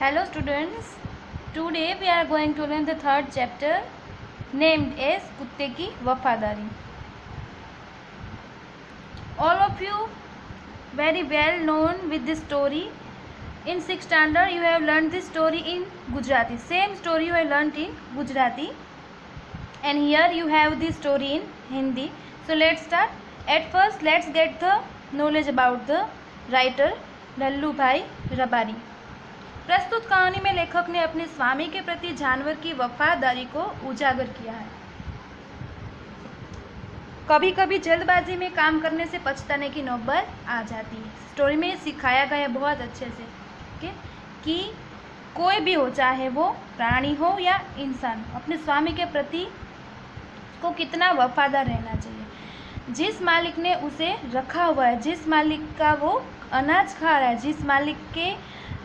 Hello students, today we are going to learn the third chapter named as कुत्ते की वफादारी. All of you very well known with this story. In 6th standard you have learned this story in Gujarati. Same story you have learned in Gujarati. And here you have this story in Hindi. So let's start. At first let's get the knowledge about the writer Lallu भाई रबारी. प्रस्तुत कहानी में लेखक ने अपने स्वामी के प्रति जानवर की वफादारी को उजागर किया है. कभी कभी जल्दबाजी में काम करने से पछताने की नौबत आ जाती है. स्टोरी में सिखाया गया है बहुत अच्छे से कि कोई भी हो, चाहे वो प्राणी हो या इंसान, अपने स्वामी के प्रति को कितना वफादार रहना चाहिए. जिस मालिक ने उसे रखा हुआ है, जिस मालिक का वो अनाज खा रहा है, जिस मालिक के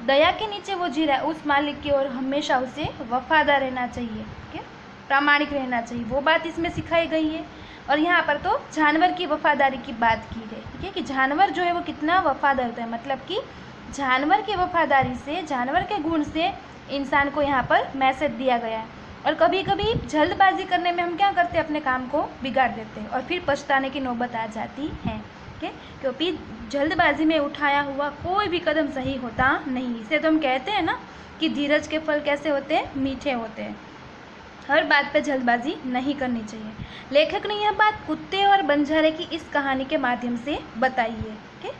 दया के नीचे वो जी रहा है, उस मालिक की ओर हमेशा उसे वफादार रहना चाहिए, प्रामाणिक रहना चाहिए. वो बात इसमें सिखाई गई है. और यहाँ पर तो जानवर की वफादारी की बात की गई, ठीक है, कि जानवर जो है वो कितना वफादार होता है. मतलब कि जानवर की वफादारी से, जानवर के गुण से इंसान को यहाँ पर मैसेज दिया गया है. और कभी कभी जल्दबाजी करने में हम क्या करते हैं, अपने काम को बिगाड़ देते हैं और फिर पछताने की नौबत आ जाती है. क्योंकि जल्दबाजी में उठाया हुआ कोई भी कदम सही होता नहीं. इसे तो हम कहते हैं ना कि धीरज के फल कैसे होते हैं, मीठे होते हैं. हर बात पे जल्दबाजी नहीं करनी चाहिए. लेखक ने यह बात कुत्ते और बंजारे की इस कहानी के माध्यम से बताई है.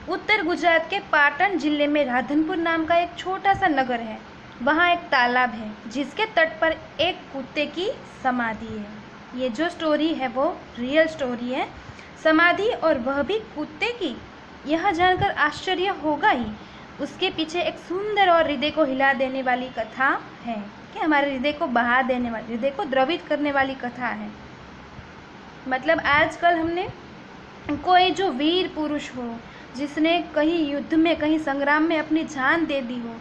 उत्तर गुजरात के पाटन जिले में राधनपुर नाम का एक छोटा सा नगर है. वहाँ एक तालाब है जिसके तट पर एक कुत्ते की समाधि है. ये जो स्टोरी है वो रियल स्टोरी है, समाधि, और वह भी कुत्ते की. यह जानकर आश्चर्य होगा ही. उसके पीछे एक सुंदर और हृदय को हिला देने वाली कथा है कि हमारे हृदय को बहा देने वाली, हृदय को द्रवित करने वाली कथा है. मतलब आजकल हमने कोई जो वीर पुरुष हो, जिसने कहीं युद्ध में, कहीं संग्राम में अपनी जान दे दी हो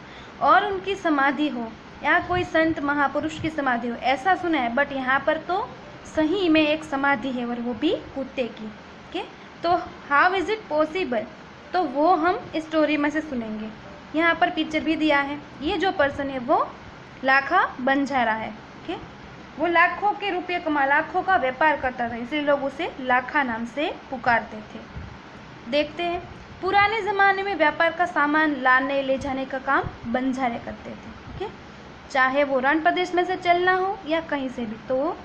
और उनकी समाधि हो, या कोई संत महापुरुष की समाधि हो, ऐसा सुना है. बट यहाँ पर तो सही में एक समाधि है और वो भी कुत्ते की. तो हाउ इज़ इट पॉसिबल, तो वो हम इस स्टोरी में से सुनेंगे. यहाँ पर पिक्चर भी दिया है. ये जो पर्सन है वो लाखा बंजारा है. वो लाखों के रुपये लाखों का व्यापार करता था, इसलिए लोग उसे लाखा नाम से पुकारते थे. देखते हैं, पुराने ज़माने में व्यापार का सामान लाने ले जाने का काम बंजारे करते थे. चाहे वो रण प्रदेश में से चलना हो या कहीं से भी, तो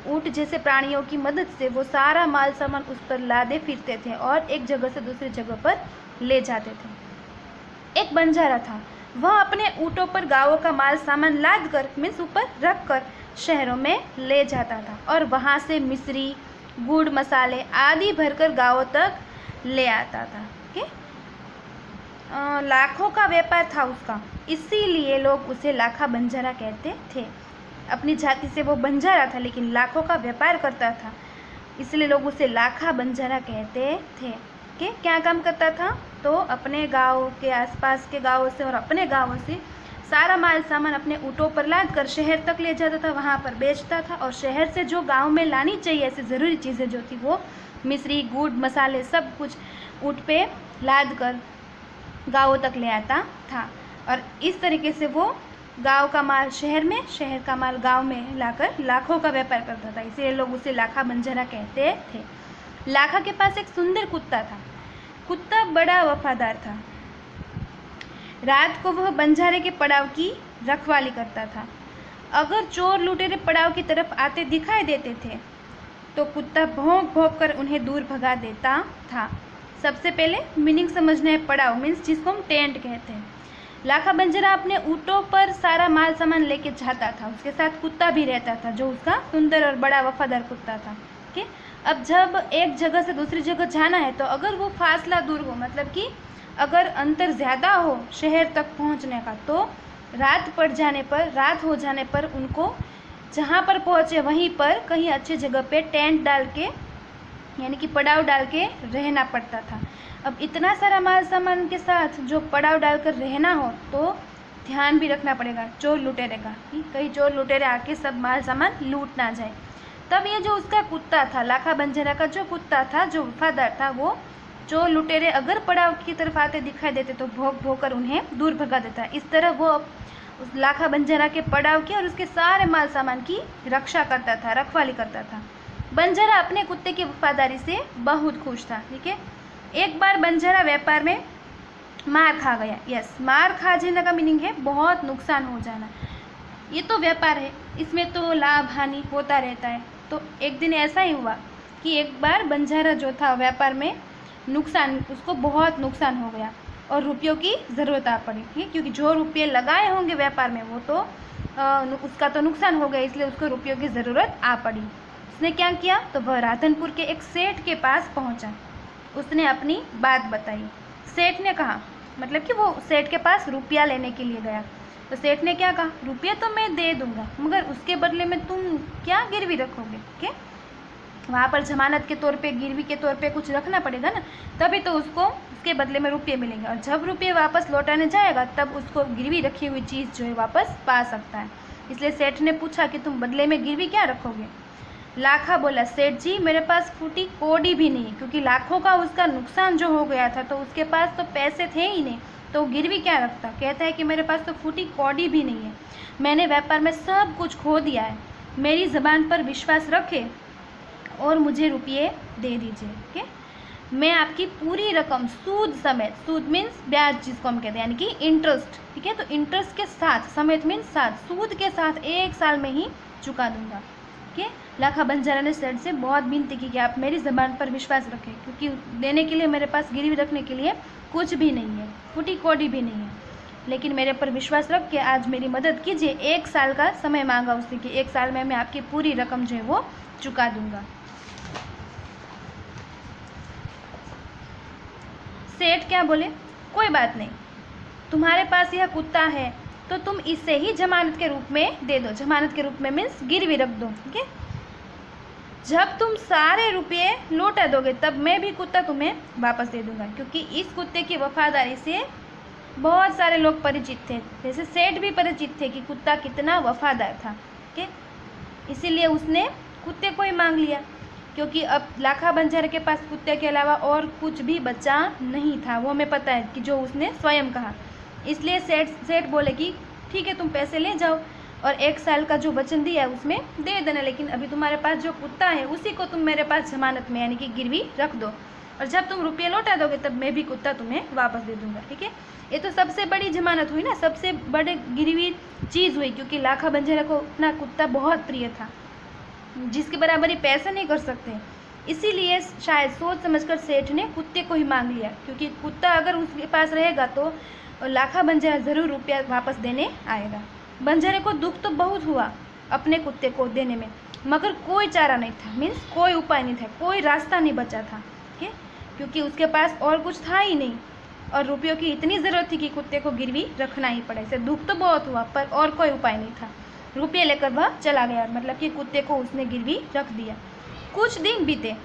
ऊँट जैसे प्राणियों की मदद से वो सारा माल सामान उस पर लादे फिरते थे और एक जगह से दूसरी जगह पर ले जाते थे. एक बंजारा था. वह अपने ऊँटों पर गाँवों का माल सामान लाद कर, मीन्स ऊपर रख कर शहरों में ले जाता था और वहाँ से मिश्री, गुड़, मसाले आदि भरकर गाँवों तक ले आता था. लाखों का व्यापार था उसका, इसीलिए लोग उसे लाखा बंजारा कहते थे. अपनी जाति से वो बंजारा था लेकिन लाखों का व्यापार करता था, इसलिए लोग उसे लाखा बंजारा कहते थे. क्या काम करता था, तो अपने गांव के आसपास के गांवों से और अपने गांवों से सारा माल सामान अपने ऊँटों पर लाद कर शहर तक ले जाता था, वहाँ पर बेचता था. और शहर से जो गांव में लानी चाहिए ऐसी ज़रूरी चीज़ें जो थी, वो मिश्री, गुड़, मसाले सब कुछ ऊँट पे लाद कर गाँवों तक ले आता था. और इस तरीके से वो गांव का माल शहर में, शहर का माल गांव में लाकर लाखों का व्यापार करता था, इसलिए लोग उसे लाखा बंजारा कहते थे. लाखा के पास एक सुंदर कुत्ता था. कुत्ता बड़ा वफादार था. रात को वह बंजारे के पड़ाव की रखवाली करता था. अगर चोर लुटेरे पड़ाव की तरफ आते दिखाई देते थे तो कुत्ता भौंक भौंक कर उन्हें दूर भगा देता था. सबसे पहले मीनिंग समझना है. पड़ाव मीन्स जिसको हम टेंट कहते हैं. लाखा बंजारा अपने ऊँटों पर सारा माल सामान लेके जाता था. उसके साथ कुत्ता भी रहता था जो उसका सुंदर और बड़ा वफादार कुत्ता था. अब जब एक जगह से दूसरी जगह जाना है तो अगर वो फासला दूर हो, मतलब कि अगर अंतर ज़्यादा हो शहर तक पहुंचने का, तो रात हो जाने पर उनको जहां पर पहुंचे वहीं पर कहीं अच्छी जगह पे टेंट डाल के, यानी कि पड़ाव डाल के रहना पड़ता था. अब इतना सारा माल सामान के साथ जो पड़ाव डालकर रहना हो तो ध्यान भी रखना पड़ेगा चोर लुटेरे का, कहीं चोर लुटेरे आके सब माल सामान लूट ना जाए. तब ये जो उसका कुत्ता था, लाखा बंजारा का जो कुत्ता था, जो वफादार था, वो चोर लुटेरे अगर पड़ाव की तरफ आते दिखाई देते तो भोंक भोंक कर उन्हें दूर भगा देता। इस तरह वो उस लाखा बंजारा के पड़ाव की और उसके सारे माल सामान की रक्षा करता था, रखवाली करता था। बंजारा अपने कुत्ते की वफादारी से बहुत खुश था। ठीक है, एक बार बंजारा व्यापार में मार खा गया। यस, मार खा जाने का मीनिंग है बहुत नुकसान हो जाना। ये तो व्यापार है, इसमें तो लाभ हानि होता रहता है। तो एक दिन ऐसा ही हुआ कि एक बार बंजारा जो था व्यापार में उसको बहुत नुकसान हो गया और रुपयों की ज़रूरत आ पड़ी। ठीक है, क्योंकि जो रुपये लगाए होंगे व्यापार में वो तो उसका तो नुकसान हो गया, इसलिए उसको रुपयों की ज़रूरत आ पड़ी। उसने क्या किया, तो वह राधनपुर के एक सेठ के पास पहुंचा। उसने अपनी बात बताई। सेठ ने कहा, मतलब कि वो सेठ के पास रुपया लेने के लिए गया। तो सेठ ने क्या कहा, रुपये तो मैं दे दूंगा, मगर उसके बदले में तुम क्या गिरवी रखोगे। ठीक है, वहाँ पर जमानत के तौर पे, गिरवी के तौर पे कुछ रखना पड़ेगा ना, तभी तो उसको उसके बदले में रुपये मिलेंगे। और जब रुपये वापस लौटाने जाएगा तब उसको गिरवी रखी हुई चीज़ जो है वापस पा सकता है। इसलिए सेठ ने पूछा कि तुम बदले में गिरवी क्या रखोगे। लाखा बोला, सेठ जी मेरे पास फूटी कौड़ी भी नहीं, क्योंकि लाखों का उसका नुकसान जो हो गया था तो उसके पास तो पैसे थे ही नहीं, तो गिरवी क्या रखता। कहता है कि मेरे पास तो फूटी कौड़ी भी नहीं है, मैंने व्यापार में सब कुछ खो दिया है, मेरी ज़बान पर विश्वास रखे और मुझे रुपये दे दीजिए। ठीक है, मैं आपकी पूरी रकम सूद समेत, सूद मीन्स ब्याज जिसको हम कहते हैं, यानी कि इंटरेस्ट। ठीक है, तो इंटरेस्ट के साथ, समेत मीन्स साथ, सूद के साथ 1 साल में ही चुका दूंगा। ठीक है, लाखा बंजारा ने सेठ से बहुत विनती की कि आप मेरी ज़बान पर विश्वास रखें, क्योंकि देने के लिए मेरे पास गिरवी रखने के लिए कुछ भी नहीं है, फूटी कौड़ी भी नहीं है, लेकिन मेरे पर विश्वास रख के आज मेरी मदद कीजिए। 1 साल का समय मांगा उसने कि 1 साल में मैं आपकी पूरी रकम जो है वो चुका दूंगा। सेठ क्या बोले, कोई बात नहीं, तुम्हारे पास यह कुत्ता है तो तुम इसे ही जमानत के रूप में दे दो। जमानत के रूप में मीन्स गिरवी रख दो। ठीक है, जब तुम सारे रुपये लौटा दोगे तब मैं भी कुत्ता तुम्हें वापस दे दूंगा, क्योंकि इस कुत्ते की वफादारी से बहुत सारे लोग परिचित थे, जैसे सेठ भी परिचित थे कि कुत्ता कितना वफादार था। ठीक है, इसीलिए उसने कुत्ते को ही मांग लिया, क्योंकि अब लाखा बंजारे के पास कुत्ते के अलावा और कुछ भी बचा नहीं था, वो हमें पता है कि जो उसने स्वयं कहा। इसलिए सेठ बोले कि ठीक है, तुम पैसे ले जाओ और 1 साल का जो वचन दिया है उसमें दे देना, लेकिन अभी तुम्हारे पास जो कुत्ता है उसी को तुम मेरे पास जमानत में यानी कि गिरवी रख दो, और जब तुम रुपये लौटा दोगे तब मैं भी कुत्ता तुम्हें वापस दे दूंगा। ठीक है, ये तो सबसे बड़ी जमानत हुई ना, सबसे बड़े गिरवी चीज़ हुई, क्योंकि लाखा बंजारा को अपना कुत्ता बहुत प्रिय था, जिसकी बराबरी पैसे नहीं कर सकते। इसीलिए शायद सोच समझकर सेठ ने कुत्ते को ही मांग लिया, क्योंकि कुत्ता अगर उसके पास रहेगा तो लाखा बंजारा ज़रूर रुपया वापस देने आएगा। बंजारे को दुख तो बहुत हुआ अपने कुत्ते को देने में, मगर कोई चारा नहीं था, मीन्स कोई उपाय नहीं था, कोई रास्ता नहीं बचा था। ठीक है, क्योंकि उसके पास और कुछ था ही नहीं और रुपयों की इतनी ज़रूरत थी कि कुत्ते को गिरवी रखना ही पड़े। इसे दुख तो बहुत हुआ पर और कोई उपाय नहीं था। रुपये लेकर वह चला गया, मतलब कि कुत्ते को उसने गिरवी रख दिया। कुछ दिन बीते,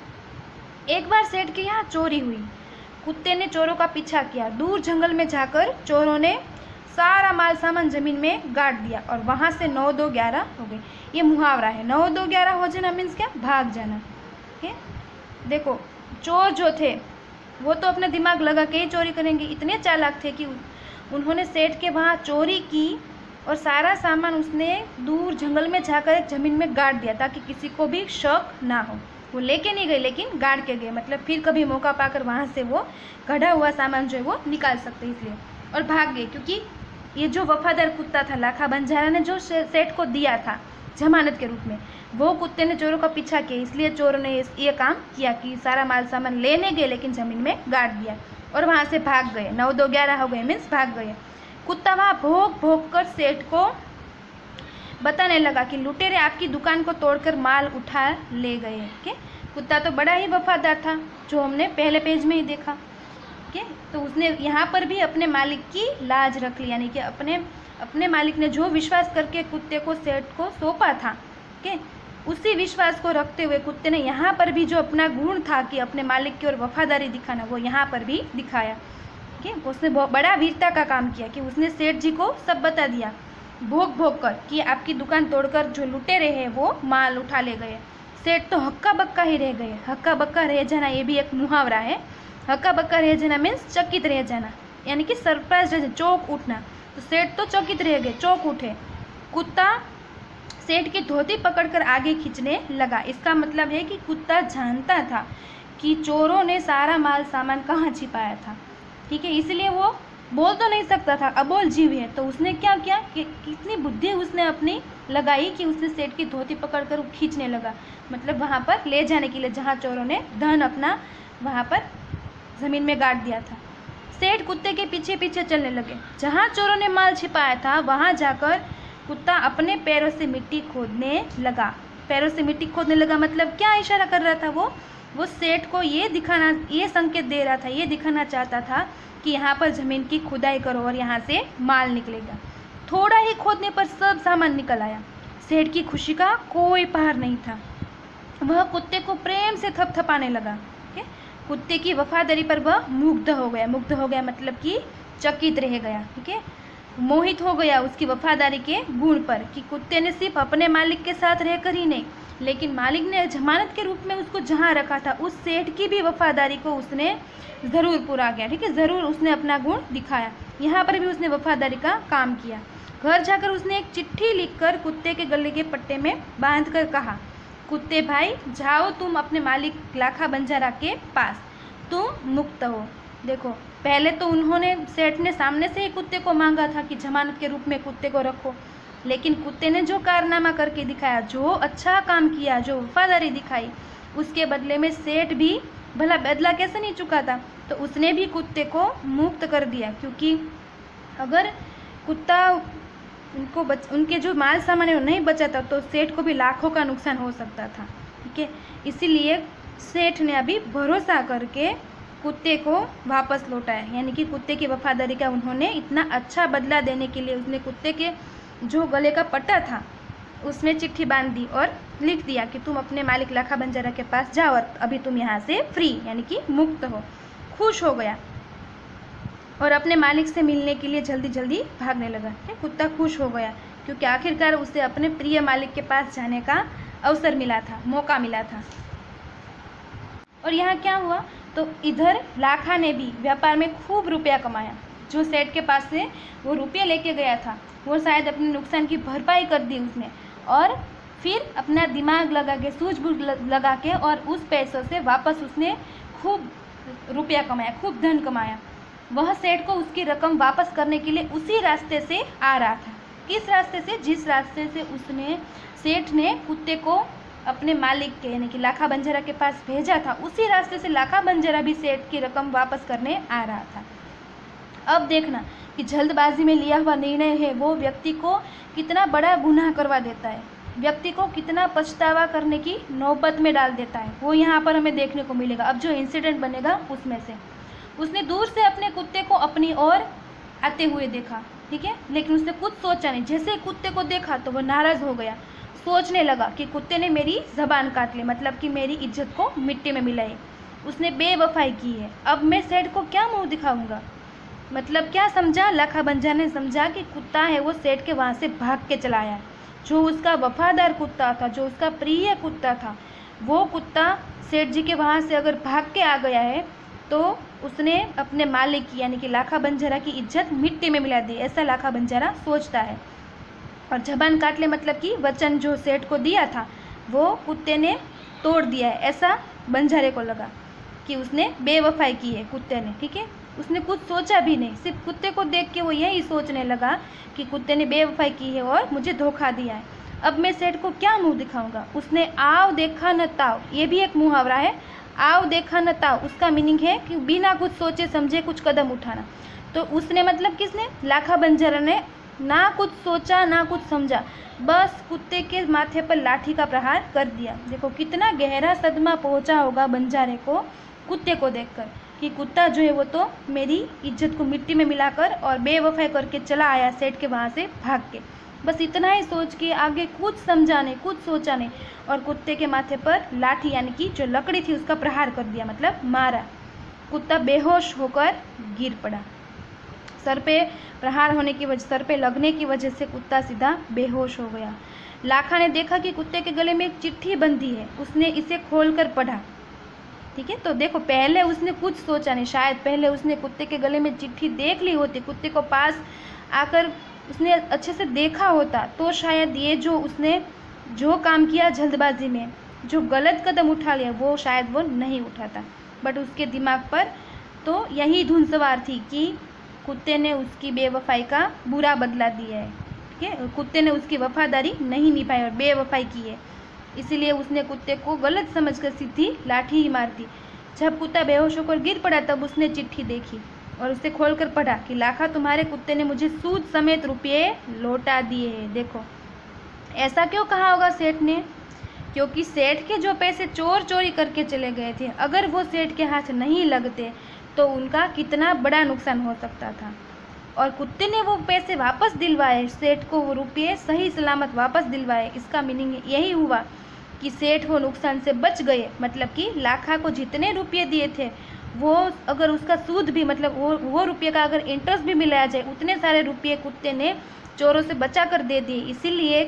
एक बार सेठ के यहाँ चोरी हुई। कुत्ते ने चोरों का पीछा किया, दूर जंगल में जाकर चोरों ने सारा माल सामान जमीन में गाड़ दिया और वहाँ से 9 2 11 हो गए। ये मुहावरा है, 9 2 11 हो जाना मीन्स क्या, भाग जाना। ठीक है, देखो चोर जो थे वो तो अपना दिमाग लगा के ही चोरी करेंगे, इतने चालाक थे कि उन्होंने सेठ के वहाँ चोरी की और सारा सामान उसने दूर जंगल में जाकर एक ज़मीन में गाड़ दिया ताकि किसी को भी शक ना हो। वो लेके नहीं गए लेकिन गाड़ के गए, मतलब फिर कभी मौका पाकर वहाँ से वो गढ़ा हुआ सामान जो है वो निकाल सकते इसलिए, और भाग गए। क्योंकि ये जो वफादार कुत्ता था लाखा बंजारा ने जो सेठ को दिया था जमानत के रूप में, वो कुत्ते ने चोरों का पीछा किया, इसलिए चोरों ने ये काम किया कि सारा माल सामान लेने गए लेकिन ज़मीन में गाड़ दिया और वहाँ से भाग गए। 9 2 11 हो गए मीन्स भाग गए। कुत्ता वहाँ भोंक भोंक कर सेठ को बताने लगा कि लुटेरे आपकी दुकान को तोड़कर माल उठा ले गए। ठीक, कुत्ता तो बड़ा ही वफादार था जो हमने पहले पेज में ही देखा। ठीक, तो उसने यहाँ पर भी अपने मालिक की लाज रख ली, यानी कि अपने मालिक ने जो विश्वास करके कुत्ते को सेठ को सौंपा था, ठीक, उसी विश्वास को रखते हुए कुत्ते ने यहाँ पर भी जो अपना गुण था कि अपने मालिक की ओर वफादारी दिखाना, वो यहाँ पर भी दिखाया। ठीक, उसने बहुत बड़ा वीरता का काम किया कि उसने सेठ जी को सब बता दिया भोग भोग कर कि आपकी दुकान तोड़कर जो लुटेरे हैं वो माल उठा ले गए। सेठ तो हक्का बक्का ही रह गए। हक्का बक्का रह जाना ये भी एक मुहावरा है, हक्का बक्का रह जाना मीन्स चकित रह जाना, यानी कि सरप्राइज रह जाना, चौंक उठना। तो सेठ तो चकित रह गए, चौंक उठे। कुत्ता सेठ की धोती पकड़कर आगे खींचने लगा। इसका मतलब है कि कुत्ता जानता था कि चोरों ने सारा माल सामान कहाँ छिपाया था, ठीक है, इसलिए वो बोल तो नहीं सकता था, अबोल जीव है। तो उसने क्या किया कि कितनी बुद्धि उसने अपनी लगाई कि उसने सेठ की धोती पकड़कर खींचने लगा, मतलब वहाँ पर ले जाने के लिए जहाँ चोरों ने धन अपना वहाँ पर ज़मीन में गाड़ दिया था। सेठ कुत्ते के पीछे पीछे चलने लगे। जहाँ चोरों ने माल छिपाया था वहाँ जाकर कुत्ता अपने पैरों से मिट्टी खोदने लगा। पैरों से मिट्टी खोदने लगा मतलब क्या इशारा कर रहा था वो सेठ को ये संकेत दे रहा था, ये दिखाना चाहता था कि यहाँ पर ज़मीन की खुदाई करो और यहाँ से माल निकलेगा। थोड़ा ही खोदने पर सब सामान निकल आया। सेठ की खुशी का कोई पार नहीं था। वह कुत्ते को प्रेम से थपथपाने लगा। कुत्ते की वफादारी पर वह मुग्ध हो गया मतलब कि चकित रह गया, ठीक है, मोहित हो गया उसकी वफादारी के गुण पर कि कुत्ते ने सिर्फ अपने मालिक के साथ रहकर ही नहीं, लेकिन मालिक ने जमानत के रूप में उसको जहाँ रखा था उस सेठ की भी वफादारी को उसने ज़रूर पूरा किया, ठीक है, ज़रूर उसने अपना गुण दिखाया। यहाँ पर भी उसने वफादारी का काम किया। घर जाकर उसने एक चिट्ठी लिखकर कुत्ते के गले के पट्टे में बांध कर कहा, कुत्ते भाई जाओ तुम अपने मालिक लाखा बंजारा के पास, तुम मुक्त हो। देखो पहले तो उन्होंने सेठ ने सामने से ही कुत्ते को मांगा था कि जमानत के रूप में कुत्ते को रखो, लेकिन कुत्ते ने जो कारनामा करके दिखाया, जो अच्छा काम किया, जो वफादारी दिखाई, उसके बदले में सेठ भी भला बदला कैसे नहीं चुका था, तो उसने भी कुत्ते को मुक्त कर दिया। क्योंकि अगर कुत्ता उनके जो माल सामान है वो नहीं बचाता तो सेठ को भी लाखों का नुकसान हो सकता था, ठीक है। इसीलिए सेठ ने अभी भरोसा करके कुत्ते को वापस लौटाया, यानी कि कुत्ते की वफादारी का उन्होंने इतना अच्छा बदला देने के लिए उसने कुत्ते के जो गले का पट्टा था उसमें चिट्ठी बांध दी और लिख दिया कि तुम अपने मालिक लाखा बंजारा के पास जाओ और अभी तुम यहाँ से फ्री यानी कि मुक्त हो। खुश हो गया और अपने मालिक से मिलने के लिए जल्दी जल्दी भागने लगा। कुत्ता खुश हो गया क्योंकि आखिरकार उसे अपने प्रिय मालिक के पास जाने का अवसर मिला था, मौका मिला था। और यहाँ क्या हुआ, तो इधर लाखा ने भी व्यापार में खूब रुपया कमाया। जो सेठ के पास से वो रुपये लेके गया था वो शायद अपने नुकसान की भरपाई कर दी उसने, और फिर अपना दिमाग लगा के सूझबूझ लगा के और उस पैसों से वापस उसने खूब रुपया कमाया, खूब धन कमाया। वह सेठ को उसकी रकम वापस करने के लिए उसी रास्ते से आ रहा था। किस रास्ते से? जिस रास्ते से सेठ ने कुत्ते को अपने मालिक के यानी कि लाखा बंजारा के पास भेजा था, उसी रास्ते से लाखा बंजारा भी सेठ की रकम वापस करने आ रहा था। अब देखना कि जल्दबाजी में लिया हुआ निर्णय है वो व्यक्ति को कितना बड़ा गुनाह करवा देता है, व्यक्ति को कितना पछतावा करने की नौबत में डाल देता है, वो यहाँ पर हमें देखने को मिलेगा। अब जो इंसिडेंट बनेगा उसमें से उसने दूर से अपने कुत्ते को अपनी ओर आते हुए देखा, ठीक है, लेकिन उसने कुछ सोचा नहीं। जैसे कुत्ते को देखा तो वह नाराज़ हो गया, सोचने लगा कि कुत्ते ने मेरी ज़बान काट ली, मतलब कि मेरी इज्जत को मिट्टी में मिलाई, उसने बेवफाई की है। अब मैं सेठ को क्या मुंह दिखाऊंगा? मतलब क्या समझा लाखा बंजारा ने? समझा कि कुत्ता है वो सेठ के वहाँ से भाग के चला आया। जो उसका वफादार कुत्ता था, जो उसका प्रिय कुत्ता था, वो कुत्ता सेठ जी के वहाँ से अगर भाग के आ गया है तो उसने अपने मालिक की यानी कि लाखा बंजारा की इज्जत मिट्टी में मिला दी, ऐसा लाखा बंजारा सोचता है। और ज़बान काट ले मतलब कि वचन जो सेठ को दिया था वो कुत्ते ने तोड़ दिया है, ऐसा बंजारे को लगा कि उसने बेवफाई की है कुत्ते ने, ठीक है। उसने कुछ सोचा भी नहीं, सिर्फ कुत्ते को देख के वो यही सोचने लगा कि कुत्ते ने बेवफाई की है और मुझे धोखा दिया है। अब मैं सेठ को क्या मुंह दिखाऊंगा? उसने आव देखा न ताव, ये भी एक मुहावरा है, आव देखा न ताव। उसका मीनिंग है कि बिना कुछ सोचे समझे कुछ कदम उठाना। तो उसने मतलब किसने? लाखा बंजारा ने ना कुछ सोचा ना कुछ समझा, बस कुत्ते के माथे पर लाठी का प्रहार कर दिया। देखो कितना गहरा सदमा पहुंचा होगा बंजारे को कुत्ते को देखकर कि कुत्ता जो है वो तो मेरी इज्जत को मिट्टी में मिलाकर और बेवफाई करके चला आया सेठ के वहाँ से भाग के। बस इतना ही सोच के आगे कुछ समझा नहीं, कुछ सोचा नहीं, और कुत्ते के माथे पर लाठी यानी कि जो लकड़ी थी उसका प्रहार कर दिया, मतलब मारा। कुत्ता बेहोश होकर गिर पड़ा। सर पे प्रहार होने की वजह, सर पे लगने की वजह से कुत्ता सीधा बेहोश हो गया। लाखा ने देखा कि कुत्ते के गले में एक चिट्ठी बंधी है। उसने इसे खोलकर पढ़ा। ठीक है। तो देखो पहले उसने कुछ सोचा नहीं, शायद पहले उसने कुत्ते के गले में चिट्ठी देख ली होती, कुत्ते को पास आकर उसने अच्छे से देखा होता, तो शायद ये जो उसने जो काम किया जल्दबाजी में, जो गलत कदम उठा लिया, वो शायद वो नहीं उठाता। बट उसके दिमाग पर तो यही धुन सवार थी कि कुत्ते ने उसकी बेवफाई का बुरा बदला दिया है, ठीक है। कुत्ते ने उसकी वफादारी नहीं निभाई और बेवफाई की है, इसीलिए उसने कुत्ते को गलत समझकर सीधी लाठी ही मार दी। जब कुत्ता बेहोश होकर गिर पड़ा तब उसने चिट्ठी देखी और उसे खोलकर पढ़ा कि लाखा, तुम्हारे कुत्ते ने मुझे सूद समेत रुपये लौटा दिए हैं। देखो ऐसा क्यों कहा होगा सेठ ने? क्योंकि सेठ के जो पैसे चोर चोरी करके चले गए थे, अगर वो सेठ के हाथ नहीं लगते तो उनका कितना बड़ा नुकसान हो सकता था। और कुत्ते ने वो पैसे वापस दिलवाए, सेठ को वो रुपये सही सलामत वापस दिलवाए। इसका मीनिंग यही हुआ कि सेठ वो नुकसान से बच गए, मतलब कि लाखा को जितने रुपये दिए थे वो अगर उसका सूद भी, मतलब वो रुपये का अगर इंटरेस्ट भी मिलाया जाए, उतने सारे रुपये कुत्ते ने चोरों से बचा कर दे दिए। इसीलिए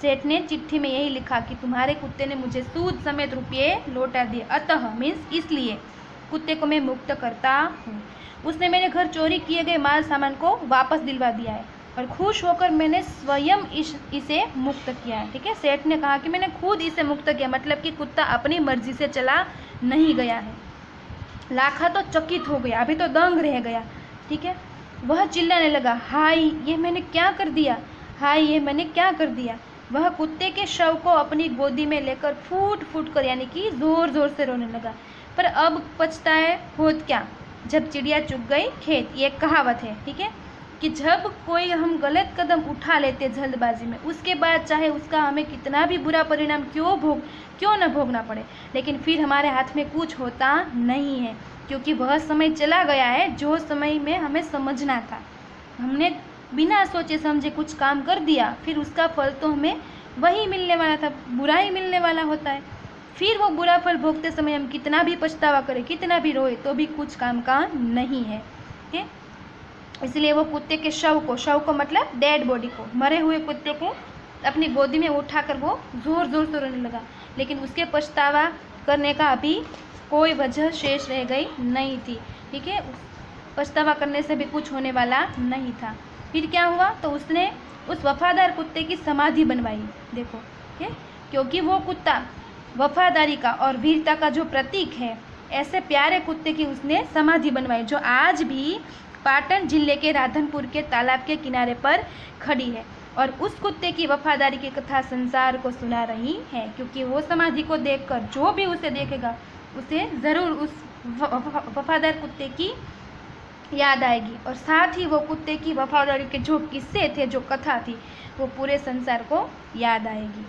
सेठ ने चिट्ठी में यही लिखा कि तुम्हारे कुत्ते ने मुझे सूद समेत रुपये लौटा दिए, अतः मीन्स इसलिए कुत्ते को मैं मुक्त करता हूँ। उसने मेरे घर चोरी किए गए माल सामान को वापस दिलवा दिया है और खुश होकर मैंने स्वयं इसे मुक्त किया है, ठीक है। सेठ ने कहा कि मैंने खुद इसे मुक्त किया, मतलब कि कुत्ता अपनी मर्जी से चला नहीं गया है। लाखा तो चकित हो गया, अभी तो दंग रह गया, ठीक है। वह चिल्लाने लगा, हाय ये मैंने क्या कर दिया, हाय ये मैंने क्या कर दिया। वह कुत्ते के शव को अपनी गोदी में लेकर फूट फूट कर, यानी कि जोर जोर से रोने लगा। पर अब पछताए होत क्या, जब चिड़िया चुग गई खेत, ये कहावत है, ठीक है, कि जब कोई हम गलत कदम उठा लेते जल्दबाजी में, उसके बाद चाहे उसका हमें कितना भी बुरा परिणाम क्यों न भोगना पड़े, लेकिन फिर हमारे हाथ में कुछ होता नहीं है, क्योंकि वह समय चला गया है जो समय में हमें समझना था। हमने बिना सोचे समझे कुछ काम कर दिया, फिर उसका फल तो हमें वही मिलने वाला था, बुरा ही मिलने वाला होता है। फिर वो बुरा फल भोगते समय हम कितना भी पछतावा करें, कितना भी रोए, तो भी कुछ काम का नहीं है, ठीक है। इसलिए वो कुत्ते के शव को मतलब डेड बॉडी को, मरे हुए कुत्ते को अपनी गोदी में उठाकर वो जोर जोर से रोने लगा, लेकिन उसके पछतावा करने का अभी कोई वजह शेष रह गई नहीं थी, ठीक है। पछतावा करने से भी कुछ होने वाला नहीं था। फिर क्या हुआ, तो उसने उस वफादार कुत्ते की समाधि बनवाई, देखो, ठीक है, क्योंकि वो कुत्ता वफादारी का और वीरता का जो प्रतीक है, ऐसे प्यारे कुत्ते की उसने समाधि बनवाई, जो आज भी पाटन जिले के राधनपुर के तालाब के किनारे पर खड़ी है। और उस कुत्ते की वफादारी की कथा संसार को सुना रही है, क्योंकि वो समाधि को देखकर जो भी उसे देखेगा उसे ज़रूर उस वफादार कुत्ते की याद आएगी, और साथ ही वो कुत्ते की वफादारी के जो किस्से थे, जो कथा थी, वो पूरे संसार को याद आएगी।